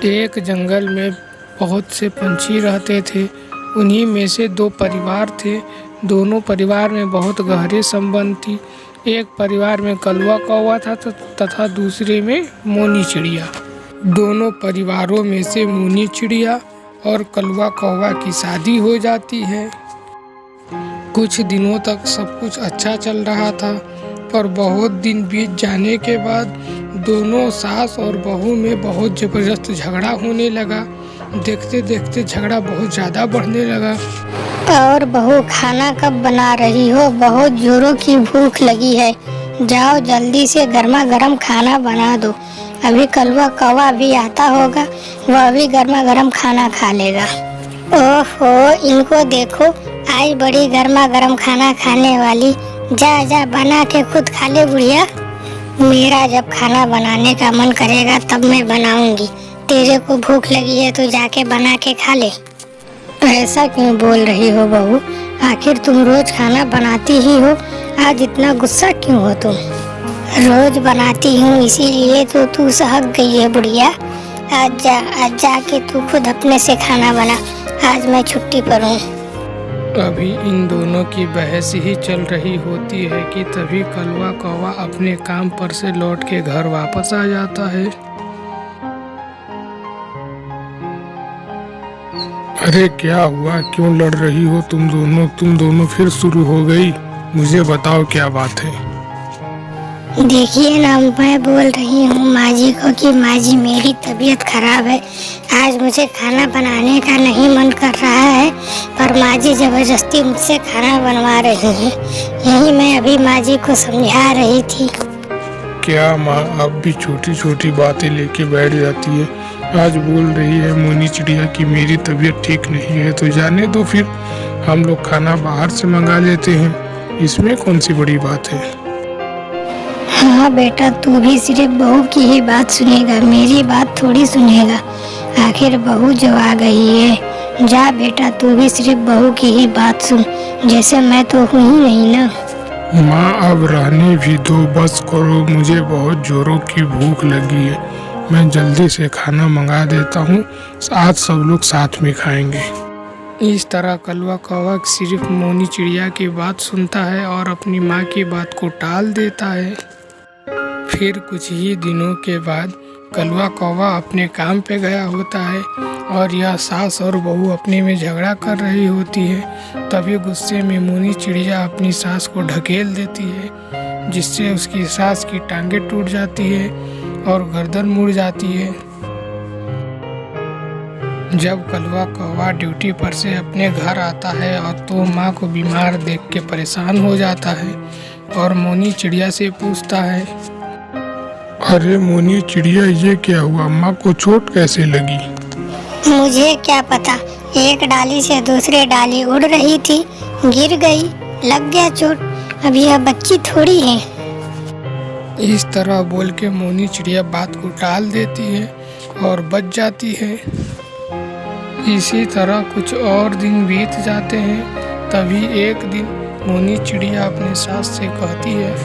एक जंगल में बहुत से पंछी रहते थे। उन्हीं में से दो परिवार थे। दोनों परिवार में बहुत गहरे संबंध थी। एक परिवार में कलवा कौवा था तथा दूसरे में मोनी चिड़िया। दोनों परिवारों में से मोनी चिड़िया और कलवा कौवा की शादी हो जाती है। कुछ दिनों तक सब कुछ अच्छा चल रहा था, पर बहुत दिन बीत जाने के बाद दोनों सास और बहू में बहुत ज़बरदस्त झगड़ा होने लगा। देखते देखते झगड़ा बहुत ज़्यादा बढ़ने लगा। और बहू, खाना कब बना रही हो? बहुत जोरों की भूख लगी है। जाओ जल्दी से गर्मा गर्म खाना बना दो। अभी कलवा कौवा भी आता होगा, वह भी गर्मा गर्म खाना खा लेगा। ओहो, इनको देखो, आज बड़ी गर्मा गर्म खाना खाने वाली। जा जा बना के खुद खा ले बुढ़िया। मेरा जब खाना बनाने का मन करेगा तब मैं बनाऊंगी। तेरे को भूख लगी है तो जाके बना के खा ले। ऐसा क्यों बोल रही हो बहू? आखिर तुम रोज खाना बनाती ही हो, आज इतना गुस्सा क्यों हो तुम? रोज बनाती हूँ इसीलिए तो तू सहक गई है बुढ़िया। आज जाके तू खुद अपने से खाना बना। आज मैं छुट्टी पर हूँ। अभी इन दोनों की बहस ही चल रही होती है कि तभी कलवा कौवा अपने काम पर से लौट के घर वापस आ जाता है। अरे क्या हुआ? क्यों लड़ रही हो तुम दोनों फिर शुरू हो गई? मुझे बताओ क्या बात है। देखिए ना, मैं बोल रही हूँ माँ जी को कि माँ जी मेरी तबीयत खराब है। आज मुझे खाना बनाने का नहीं मन कर रहा है, पर माँ जी जबरदस्ती मुझसे खाना बनवा रही हैं। यही मैं अभी माँ जी को समझा रही थी। क्या माँ अब भी छोटी छोटी बातें लेके बैठ जाती है? आज बोल रही है मोनी चिड़िया कि मेरी तबीयत ठीक नहीं है, तो जाने दो फिर, हम लोग खाना बाहर से मंगा लेते हैं। इसमें कौन सी बड़ी बात है? हाँ बेटा, तू भी सिर्फ बहू की ही बात सुनेगा, मेरी बात थोड़ी सुनेगा। आखिर बहू जो आ गई है। जा बेटा, तू भी सिर्फ बहू की ही बात सुन, जैसे मैं तो हूँ ही नहीं ना। माँ अब रहने भी दो, बस करो, मुझे बहुत जोरों की भूख लगी है। मैं जल्दी से खाना मंगा देता हूँ, आज सब लोग साथ में खाएंगे। इस तरह कलवा कौवा सिर्फ मोनी चिड़िया की बात सुनता है और अपनी माँ की बात को टाल देता है। फिर कुछ ही दिनों के बाद कलवा कौवा अपने काम पे गया होता है और यह सास और बहू अपने में झगड़ा कर रही होती है। तभी गुस्से में मोनी चिड़िया अपनी सास को ढकेल देती है, जिससे उसकी सास की टांगें टूट जाती है और गर्दन मुड़ जाती है। जब कलवा कौवा ड्यूटी पर से अपने घर आता है और तो माँ को बीमार देख के परेशान हो जाता है और मोनी चिड़िया से पूछता है, अरे मोनी चिड़िया, ये क्या हुआ? माँ को चोट कैसे लगी? मुझे क्या पता, एक डाली से दूसरे डाली उड़ रही थी, गिर गई, लग गया चोट। अब यह बच्ची थोड़ी है। इस तरह बोल के मोनी चिड़िया बात को टाल देती है और बच जाती है। इसी तरह कुछ और दिन बीत जाते हैं। तभी एक दिन मोनी चिड़िया अपने सास से कहती है,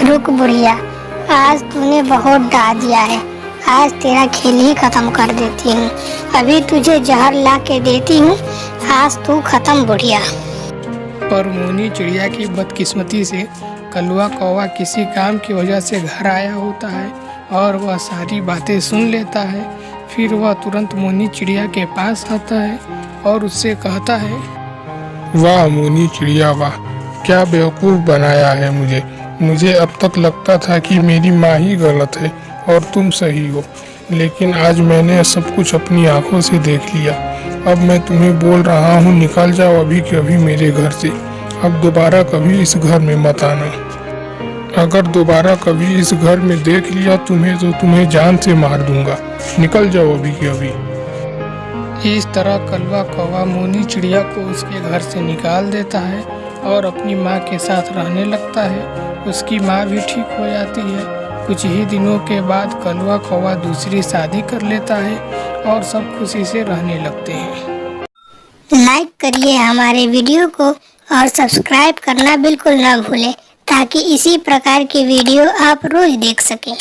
रुक बुढ़िया, आज तूने बहुत डा दिया है। आज तेरा खेल ही खत्म कर देती हूँ। अभी तुझे जहर ला के देती हूँ, आज तू खत्म बुढ़िया। पर मोनी चिड़िया की बदकिस्मती से कलवा कौवा किसी काम की वजह से घर आया होता है और वह सारी बातें सुन लेता है। फिर वह तुरंत मोनी चिड़िया के पास आता है और उससे कहता है, वाह मोनी चिड़िया वाह, क्या बेवकूफ़ बनाया है मुझे अब तक लगता था कि मेरी माँ ही गलत है और तुम सही हो, लेकिन आज मैंने सब कुछ अपनी आंखों से देख लिया। अब मैं तुम्हें बोल रहा हूँ, निकल जाओ अभी के अभी मेरे घर से। अब दोबारा कभी इस घर में मत आना। अगर दोबारा कभी इस घर में देख लिया तुम्हें तो तुम्हें जान से मार दूंगा। निकल जाओ अभी के अभी। इस तरह कलवा कौवा मोनी चिड़िया को उसके घर से निकाल देता है और अपनी माँ के साथ रहने लगता है। उसकी माँ भी ठीक हो जाती है। कुछ ही दिनों के बाद कलवा कौवा दूसरी शादी कर लेता है और सब खुशी से रहने लगते हैं। लाइक करिए हमारे वीडियो को और सब्सक्राइब करना बिल्कुल ना भूलें, ताकि इसी प्रकार की वीडियो आप रोज देख सकें।